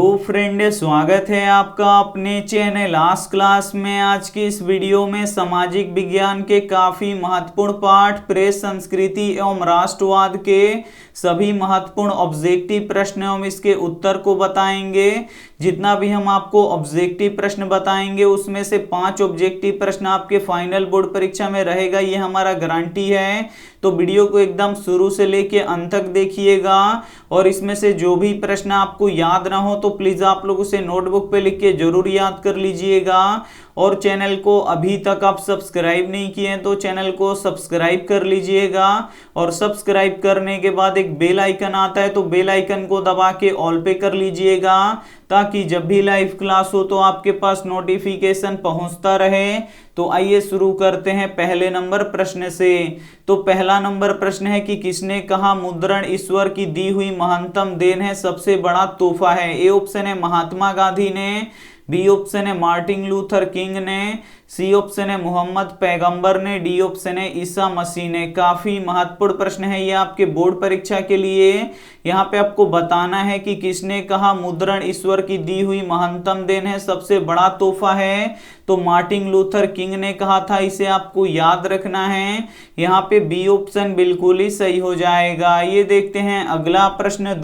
तो फ्रेंड, स्वागत है आपका अपने चैनल आज क्लास में। आज की इस वीडियो में सामाजिक विज्ञान के काफी महत्वपूर्ण पाठ प्रेस संस्कृति एवं राष्ट्रवाद के सभी महत्वपूर्ण ऑब्जेक्टिव प्रश्न एवं इसके उत्तर को बताएंगे। जितना भी हम आपको ऑब्जेक्टिव प्रश्न बताएंगे उसमें से 5 ऑब्जेक्टिव प्रश्न आपके फाइनल बोर्ड परीक्षा में रहेगा, ये हमारा गारंटी है। तो वीडियो को एकदम शुरू से लेके अंत तक देखिएगा और इसमें से जो भी प्रश्न आपको याद ना हो तो प्लीज आप लोग उसे नोटबुक पे लिख के जरूर याद कर लीजिएगा। और चैनल को अभी तक आप सब्सक्राइब नहीं किए हैं तो चैनल को सब्सक्राइब कर लीजिएगा और सब्सक्राइब करने के बाद एक बेल आइकन आता है तो बेल आइकन को दबा के ऑल पे कर लीजिएगा ताकि जब भी लाइव क्लास हो तो आपके पास नोटिफिकेशन पहुंचता रहे। तो आइए शुरू करते हैं पहले नंबर प्रश्न से। तो पहला नंबर प्रश्न है कि किसने कहा मुद्रण ईश्वर की दी हुई महानतम देन है, सबसे बड़ा तोहफा है। ए ऑप्शन है महात्मा गांधी ने, बी ऑप्शन है मार्टिन लूथर किंग ने, सी ऑप्शन है मोहम्मद पैगंबर ने, डी ऑप्शन है ईसा मसीह ने। काफी महत्वपूर्ण प्रश्न है ये आपके बोर्ड परीक्षा के लिए। यहाँ पे आपको बताना है कि किसने कहा मुद्रण ईश्वर की दी हुई महानतम देन है, सबसे बड़ा तोहफा है। तो मार्टिन लूथर किंग ने कहा था, इसे आपको याद रखना है। यहाँ पे बी ऑप्शन बिल्कुल ही सही हो जाएगा। ये देखते हैं अगला प्रश्न।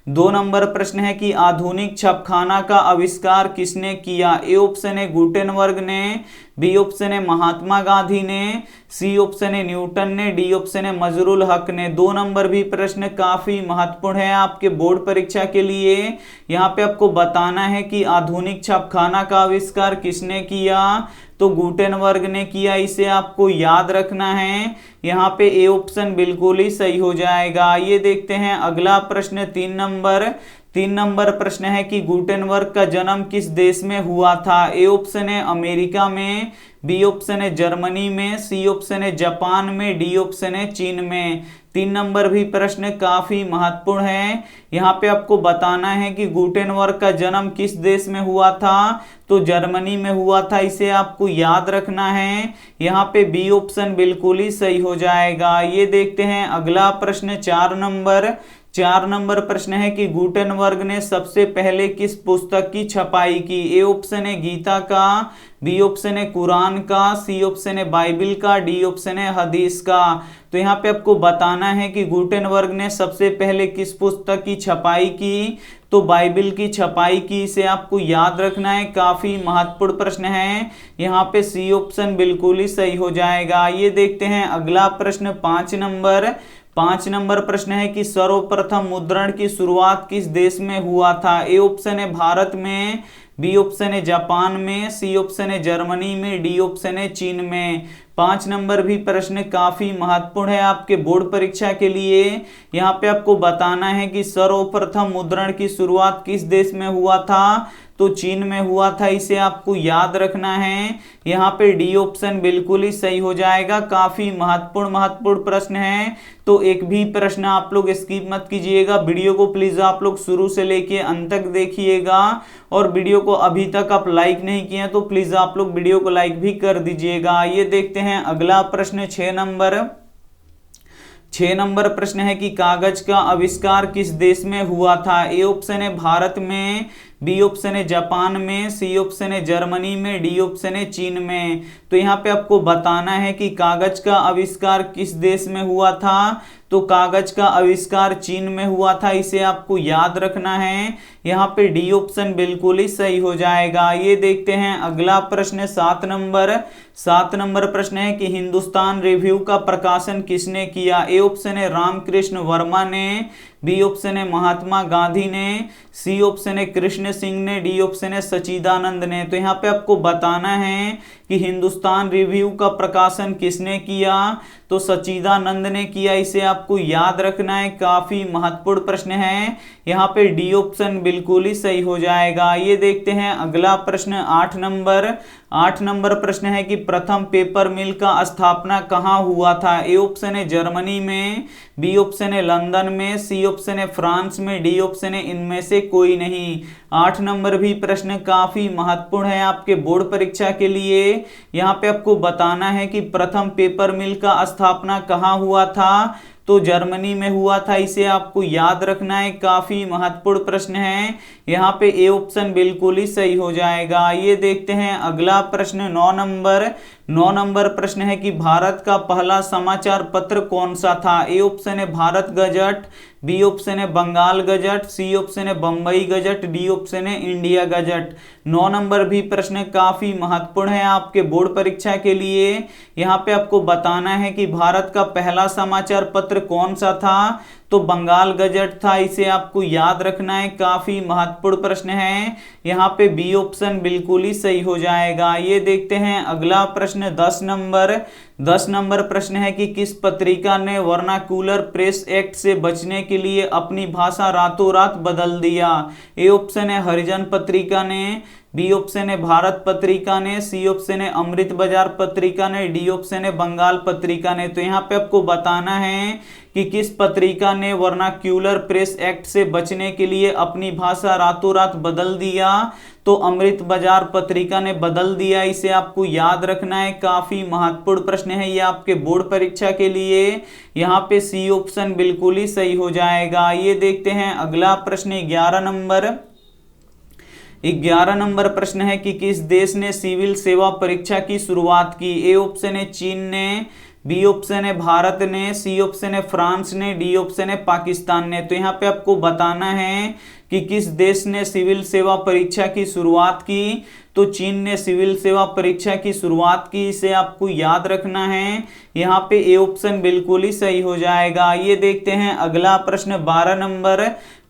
2 नंबर प्रश्न है कि आधुनिक छपखाना का आविष्कार किसने किया। ए ऑप्शन है गुटेनबर्ग ने, बी ऑप्शन है महात्मा गांधी ने, सी ऑप्शन है न्यूटन ने, डी ऑप्शन है मजरुल हक ने। 2 नंबर भी प्रश्न काफी महत्वपूर्ण है आपके बोर्ड परीक्षा के लिए। यहाँ पे आपको बताना है कि आधुनिक छपखाना का आविष्कार किसने किया। तो गुटेनबर्ग ने किया, इसे आपको याद रखना है। यहाँ पे ए ऑप्शन बिल्कुल ही सही हो जाएगा। ये देखते हैं अगला प्रश्न। 3 नंबर प्रश्न है कि गुटेनबर्ग का जन्म किस देश में हुआ था। ए ऑप्शन है अमेरिका में, बी ऑप्शन है जर्मनी में, सी ऑप्शन है जापान में, डी ऑप्शन है चीन में। 3 नंबर भी प्रश्न काफी महत्वपूर्ण है। यहाँ पे आपको बताना है कि गुटेनबर्ग का जन्म किस देश में हुआ था। तो जर्मनी में हुआ था, इसे आपको याद रखना है। यहाँ पे बी ऑप्शन बिल्कुल ही सही हो जाएगा। ये देखते हैं अगला प्रश्न। 4 नंबर प्रश्न है कि गुटेनबर्ग ने सबसे पहले किस पुस्तक की छपाई की। ए ऑप्शन है गीता का, बी ऑप्शन है कुरान का, सी ऑप्शन है बाइबिल का, डी ऑप्शन है हदीस का। तो यहाँ पे आपको बताना है कि गुटेनबर्ग ने सबसे पहले किस पुस्तक की छपाई की। तो बाइबिल की छपाई की, इसे आपको याद रखना है। काफी महत्वपूर्ण प्रश्न है। यहाँ पे सी ऑप्शन बिल्कुल ही सही हो जाएगा। ये देखते हैं अगला प्रश्न। 5 नंबर प्रश्न है कि सर्वप्रथम मुद्रण की शुरुआत किस देश में हुआ था। ए ऑप्शन है भारत में, बी ऑप्शन है जापान में, सी ऑप्शन है जर्मनी में, डी ऑप्शन है चीन में। 5 नंबर भी प्रश्न काफी महत्वपूर्ण है आपके बोर्ड परीक्षा के लिए। यहाँ पे आपको बताना है कि सर्वप्रथम मुद्रण की शुरुआत किस देश में हुआ था। तो चीन में हुआ था, इसे आपको याद रखना है। यहाँ पे डी ऑप्शन बिल्कुल ही सही हो जाएगा। काफी महत्वपूर्ण प्रश्न है तो एक भी प्रश्न आप लोग स्किप मत कीजिएगा। वीडियो को प्लीज आप लोग शुरू से लेके अंत तक देखिएगा और वीडियो को अभी तक आप लाइक नहीं किए तो प्लीज आप लोग वीडियो को लाइक भी कर दीजिएगा। ये देखते हैं अगला प्रश्न। 6 नंबर प्रश्न है कि कागज का आविष्कार किस देश में हुआ था। ए ऑप्शन है भारत में, बी ऑप्शन है जापान में, सी ऑप्शन है जर्मनी में, डी ऑप्शन है चीन में। तो यहाँ पे आपको बताना है कि कागज का आविष्कार किस देश में हुआ था। तो कागज का आविष्कार चीन में हुआ था, इसे आपको याद रखना है। यहाँ पे डी ऑप्शन बिल्कुल ही सही हो जाएगा। ये देखते हैं अगला प्रश्न। 7 नंबर प्रश्न है कि हिंदुस्तान रिव्यू का प्रकाशन किसने किया। ए ऑप्शन है रामकृष्ण वर्मा ने, बी ऑप्शन है महात्मा गांधी ने, सी ऑप्शन है कृष्ण सिंह ने, डी ऑप्शन है सच्चिदानंद ने। तो यहाँ पे आपको बताना है कि हिंदुस्तान रिव्यू का प्रकाशन किसने किया। तो सच्चिदानंद ने किया, इसे आपको याद रखना है। काफी महत्वपूर्ण प्रश्न है। यहाँ पे डी ऑप्शन बिल्कुल ही सही हो जाएगा। ये देखते हैं अगला प्रश्न। 8 नंबर प्रश्न है कि प्रथम पेपर मिल का स्थापना कहाँ हुआ था। ए ऑप्शन है जर्मनी में, बी ऑप्शन है लंदन में, सी ऑप्शन है फ्रांस में, डी ऑप्शन है इनमें से कोई नहीं। 8 नंबर भी प्रश्न काफी महत्वपूर्ण है आपके बोर्ड परीक्षा के लिए। यहाँ पे आपको बताना है कि प्रथम पेपर मिल का स्थापना कहाँ हुआ था। तो जर्मनी में हुआ था, इसे आपको याद रखना है, काफी महत्वपूर्ण प्रश्न है। यहाँ पे ए ऑप्शन बिल्कुल ही सही हो जाएगा। ये देखते हैं अगला प्रश्न 9 नंबर प्रश्न है कि भारत का पहला समाचार पत्र कौन सा था। ए ऑप्शन है भारत गजट, बी ऑप्शन है बंगाल गजट, सी ऑप्शन है बंबई गजट, डी ऑप्शन है इंडिया गजट। 9 नंबर भी प्रश्न काफी महत्वपूर्ण है आपके बोर्ड परीक्षा के लिए। यहाँ पे आपको बताना है कि भारत का पहला समाचार पत्र कौन सा था, तो बंगाल गजट था, इसे आपको याद रखना है, काफी महत्वपूर्ण प्रश्न है। यहाँ पे बी ऑप्शन बिल्कुल ही सही हो जाएगा। ये देखते हैं अगला प्रश्न 10 नंबर प्रश्न है कि किस पत्रिका ने वर्नाक्यूलर प्रेस एक्ट से बचने के लिए अपनी भाषा रातों रात बदल दिया। ए ऑप्शन है हरिजन पत्रिका ने, बी ऑप्शन है भारत पत्रिका ने, सी ऑप्शन है अमृत बाजार पत्रिका ने, डी ऑप्शन है बंगाल पत्रिका ने। तो यहाँ पे आपको बताना है कि किस पत्रिका ने वर्नाक्यूलर प्रेस एक्ट से बचने के लिए अपनी भाषा रातों रात बदल दिया, तो अमृत बाजार पत्रिका ने बदल दिया, इसे आपको याद रखना है, काफी महत्वपूर्ण प्रश्न है ये आपके बोर्ड परीक्षा के लिए। यहाँ पे सी ऑप्शन बिल्कुल ही सही हो जाएगा। ये देखते हैं अगला प्रश्न 11 नंबर प्रश्न है कि किस देश ने सिविल सेवा परीक्षा की शुरुआत की। ए ऑप्शन है चीन ने, बी ऑप्शन है भारत ने, सी ऑप्शन है फ्रांस ने, डी ऑप्शन है पाकिस्तान ने। तो यहाँ पे आपको बताना है कि किस देश ने सिविल सेवा परीक्षा की शुरुआत की, तो चीन ने सिविल सेवा परीक्षा की शुरुआत की, इसे आपको याद रखना है। यहाँ पे ए ऑप्शन बिल्कुल ही सही हो जाएगा। ये देखते हैं अगला प्रश्न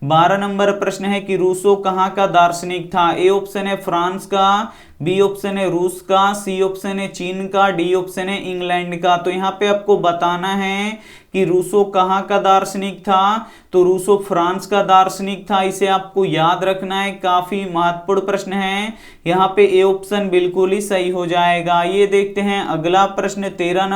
12 नंबर प्रश्न है कि रूसो कहाँ का दार्शनिक था। ए ऑप्शन है फ्रांस का, बी ऑप्शन है रूस का, सी ऑप्शन है चीन का, डी ऑप्शन है इंग्लैंड का। तो यहाँ पे आपको बताना है कि रूसो कहाँ का दार्शनिक था, तो रूसो फ्रांस का दार्शनिक था, इसे आपको याद रखना है, काफी महत्वपूर्ण प्रश्न है। यहाँ पे ए ऑप्शन बिल्कुल ही सही हो जाएगा। ये देखते हैं अगला प्रश्न 13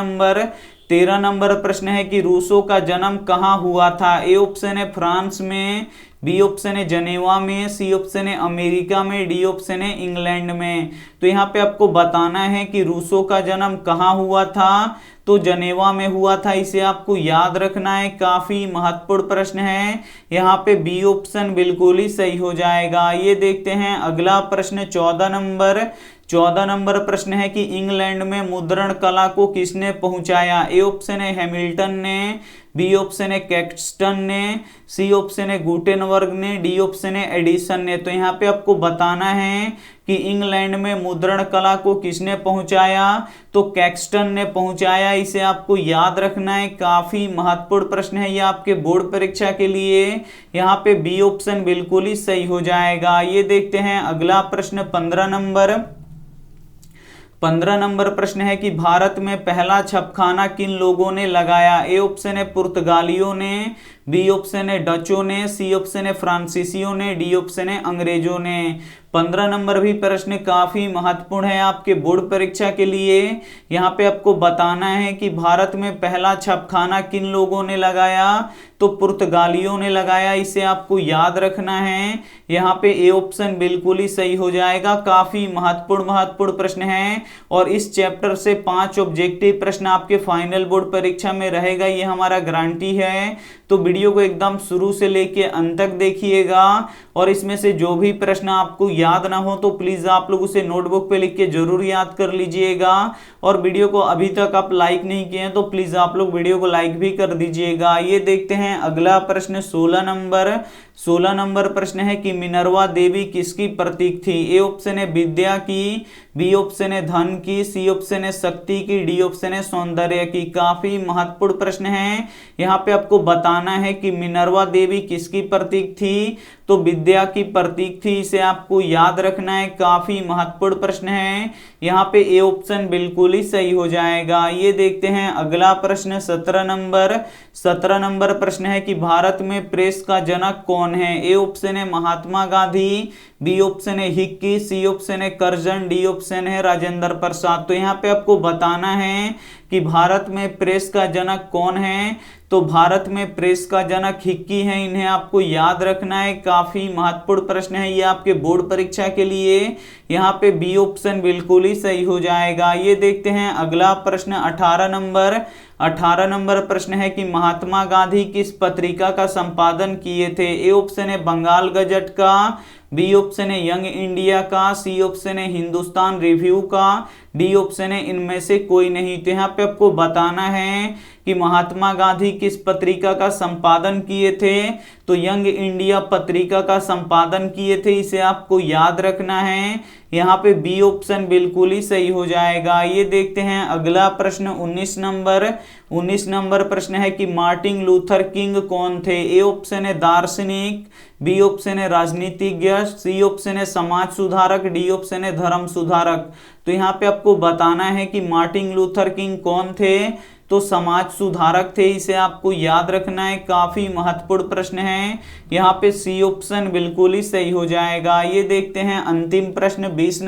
नंबर प्रश्न है कि रूसो का जन्म कहाँ हुआ था। ए ऑप्शन है फ्रांस में, बी ऑप्शन है जनेवा में, सी ऑप्शन है अमेरिका में, डी ऑप्शन है इंग्लैंड में। तो यहाँ पे आपको बताना है कि रूसो का जन्म कहाँ हुआ था, तो जनेवा में हुआ था, इसे आपको याद रखना है, काफी महत्वपूर्ण प्रश्न है। यहाँ पे बी ऑप्शन बिल्कुल ही सही हो जाएगा। ये देखते हैं अगला प्रश्न 14 नंबर प्रश्न है कि इंग्लैंड में मुद्रण कला को किसने पहुंचाया। ए ऑप्शन है हैमिल्टन ने, बी ऑप्शन है कैक्सटन ने, सी ऑप्शन है गुटेनबर्ग ने, डी ऑप्शन है एडिसन ने। तो यहाँ पे आपको बताना है कि इंग्लैंड में मुद्रण कला को किसने पहुंचाया, तो कैक्सटन ने पहुंचाया, इसे आपको याद रखना है, काफी महत्वपूर्ण प्रश्न है ये आपके बोर्ड परीक्षा के लिए। यहाँ पे बी ऑप्शन बिल्कुल ही सही हो जाएगा। ये देखते हैं अगला प्रश्न 15 नंबर प्रश्न है कि भारत में पहला छपखाना किन लोगों ने लगाया। ए ऑप्शन है पुर्तगालियों ने, बी ऑप्शन है डचों ने, सी ऑप्शन है फ्रांसीसियों ने, डी ऑप्शन है अंग्रेजों ने। 15 नंबर भी प्रश्न काफी महत्वपूर्ण है आपके बोर्ड परीक्षा के लिए। यहाँ पे आपको बताना है कि भारत में पहला छपखाना किन लोगों ने लगाया, तो पुर्तगालियों ने लगाया, इसे आपको याद रखना है। यहाँ पे ए ऑप्शन बिल्कुल ही सही हो जाएगा। काफी महत्वपूर्ण प्रश्न है और इस चैप्टर से 5 ऑब्जेक्टिव प्रश्न आपके फाइनल बोर्ड परीक्षा में रहेगा, ये हमारा गारंटी है। तो वीडियो को एकदम शुरू से लेके अंत तक देखिएगा और इसमें से जो भी प्रश्न आपको याद ना हो तो प्लीज आप लोग उसे नोटबुक पे लिख के जरूर याद कर लीजिएगा। और वीडियो को अभी तक आप लाइक नहीं किए हैं तो प्लीज आप लोग वीडियो को लाइक भी कर दीजिएगा। ये देखते हैं अगला प्रश्न 16 नंबर प्रश्न है कि मिनर्वा देवी किसकी प्रतीक थी। ए ऑप्शन है विद्या की, बी ऑप्शन है धन की, सी ऑप्शन है शक्ति की, डी ऑप्शन है सौंदर्य की। काफी महत्वपूर्ण प्रश्न है। यहाँ पे आपको बताना है कि मिनर्वा देवी किसकी प्रतीक थी, तो विद्या की प्रतीक थी, इसे आपको याद रखना है, काफी महत्वपूर्ण प्रश्न है। यहाँ पे ए ऑप्शन बिल्कुल ही सही हो जाएगा। ये देखते हैं अगला प्रश्न 17 नंबर प्रश्न है कि भारत में प्रेस का जनक कौन है। ए ऑप्शन है महात्मा गांधी, बी ऑप्शन है हिक्की, सी ऑप्शन है करजन, डी ऑप्शन है राजेंद्र प्रसाद। तो यहाँ पे आपको बताना है कि भारत में प्रेस का जनक कौन है, तो भारत में प्रेस का जनक हिक्की है, इन्हें आपको याद रखना है, काफी महत्वपूर्ण प्रश्न है ये आपके बोर्ड परीक्षा के लिए। यहाँ पे बी ऑप्शन बिल्कुल ही सही हो जाएगा। ये देखते हैं अगला प्रश्न 18 18 नंबर प्रश्न है कि महात्मा गांधी किस पत्रिका का संपादन किए थे? ए ऑप्शन है बंगाल गजट का, बी ऑप्शन है यंग इंडिया का, सी ऑप्शन है हिंदुस्तान रिव्यू का, डी ऑप्शन है इनमें से कोई नहीं। तो यहाँ पे आपको बताना है कि महात्मा गांधी किस पत्रिका का संपादन किए थे, तो यंग इंडिया पत्रिका का संपादन किए थे, इसे आपको याद रखना है। यहाँ पे बी ऑप्शन बिल्कुल ही सही हो जाएगा। ये देखते हैं अगला प्रश्न 19 नंबर प्रश्न है कि मार्टिन लूथर किंग कौन थे? ए ऑप्शन है दार्शनिक, बी ऑप्शन है राजनीतिज्ञ, सी ऑप्शन है समाज सुधारक, डी ऑप्शन है धर्म सुधारक। तो यहाँ पे आपको बताना है कि मार्टिन लूथर किंग कौन थे, तो समाज सुधारक थे, इसे आपको याद रखना है। काफी महत्वपूर्ण प्रश्न है, यहाँ पे सी ऑप्शन बिल्कुल ही सही हो जाएगा। ये देखते हैं अंतिम प्रश्न 20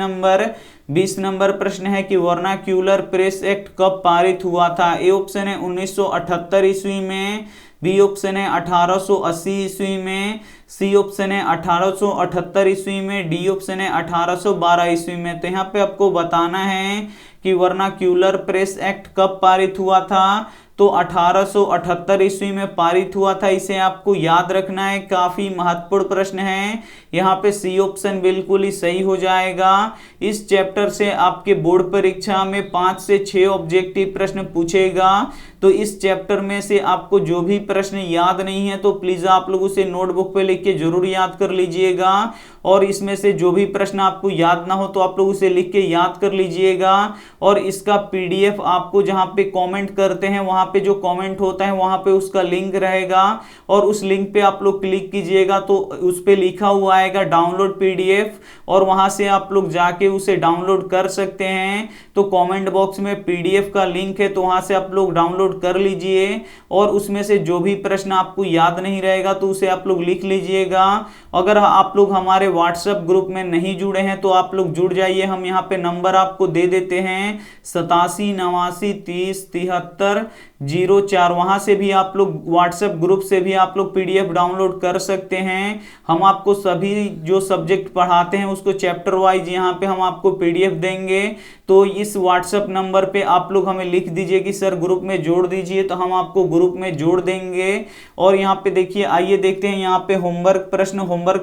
नंबर प्रश्न है कि वर्नाक्यूलर प्रेस एक्ट कब पारित हुआ था? ए ऑप्शन है 1978 ईस्वी में, बी ऑप्शन है 1880 ईस्वी में, सी ऑप्शन है 1878 ईस्वी में, डी ऑप्शन है 1812 ईस्वी में। तो यहाँ पे आपको बताना है कि वर्नाक्यूलर प्रेस एक्ट कब पारित हुआ था, तो 1878 ईस्वी में पारित हुआ था, इसे आपको याद रखना है। काफी महत्वपूर्ण प्रश्न है, यहाँ पे सी ऑप्शन बिल्कुल ही सही हो जाएगा। इस चैप्टर से आपके बोर्ड परीक्षा में 5 से 6 ऑब्जेक्टिव प्रश्न पूछेगा, तो इस चैप्टर में से आपको जो भी प्रश्न याद नहीं है तो प्लीज आप लोग उसे नोटबुक पे लिख के जरूर याद कर लीजिएगा, और इसमें से जो भी प्रश्न आपको याद ना हो तो आप लोग उसे लिख के याद कर लीजिएगा। और इसका पीडीएफ आपको जहाँ पे कमेंट करते हैं वहां पे जो कमेंट होता है वहां पे उसका लिंक रहेगा, और उस लिंक पे आप लोग क्लिक कीजिएगा तो उस पे लिखा हुआ आएगा डाउनलोड पीडीएफ, और वहां से आप लोग जाके उसे डाउनलोड कर सकते हैं। तो कमेंट बॉक्स में पीडीएफ का लिंक है, तो वहां से आप लोग डाउनलोड कर लीजिए, और उसमें से जो भी प्रश्न आपको याद नहीं रहेगा तो उसे आप लोग लिख लीजिएगा। अगर आप लोग हमारे व्हाट्सएप ग्रुप में नहीं जुड़े हैं तो आप लोग जुड़ जाइए, हम यहाँ पे नंबर आपको दे देते हैं 87 89 30 73 04, वहां से भी आप लोग व्हाट्सएप ग्रुप से भी आप लोग पीडीएफ डाउनलोड कर सकते हैं। हम आपको सभी जो सब्जेक्ट पढ़ाते हैं उसको चैप्टर वाइज यहाँ पे हम आपको पीडीएफ देंगे, तो इस व्हाट्सएप नंबर पे आप लोग हमें लिख दीजिए कि सर ग्रुप में जोड़ दीजिए, तो हम आपको ग्रुप में जोड़ देंगे। और यहाँ पे देखिए, आइए देखते हैं यहाँ पे होमवर्क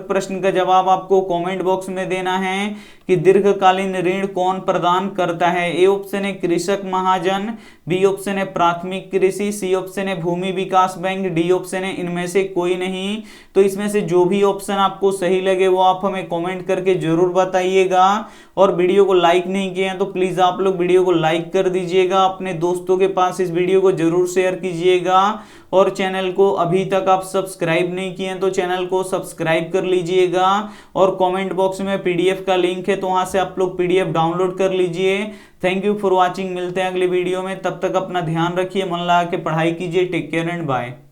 प्रश्न का जवाब आपको कमेंट बॉक्स में देना है कि दीर्घकालीन ऋण कौन प्रदान करता है? ए ऑप्शन है कृषक महाजन, बी ऑप्शन है प्राथमिक कृषि, सी ऑप्शन है भूमि विकास बैंक, डी ऑप्शन है इनमें से कोई नहीं। तो इसमें से जो भी ऑप्शन आपको सही लगे वो आप हमें कमेंट करके जरूर बताइएगा। और वीडियो को लाइक नहीं किए हैं तो प्लीज आप लोग वीडियो को लाइक कर दीजिएगा, अपने दोस्तों के पास इस वीडियो को जरूर शेयर कीजिएगा, और चैनल को अभी तक आप सब्सक्राइब नहीं किए हैं तो चैनल को सब्सक्राइब कर लीजिएगा। और कमेंट बॉक्स में पीडीएफ का लिंक है, तो वहां से आप लोग पीडीएफ डाउनलोड कर लीजिए। थैंक यू फॉर वॉचिंग, मिलते हैं अगले वीडियो में, तब तक अपना ध्यान रखिए, मन लगा के पढ़ाई कीजिए। Take care and bye.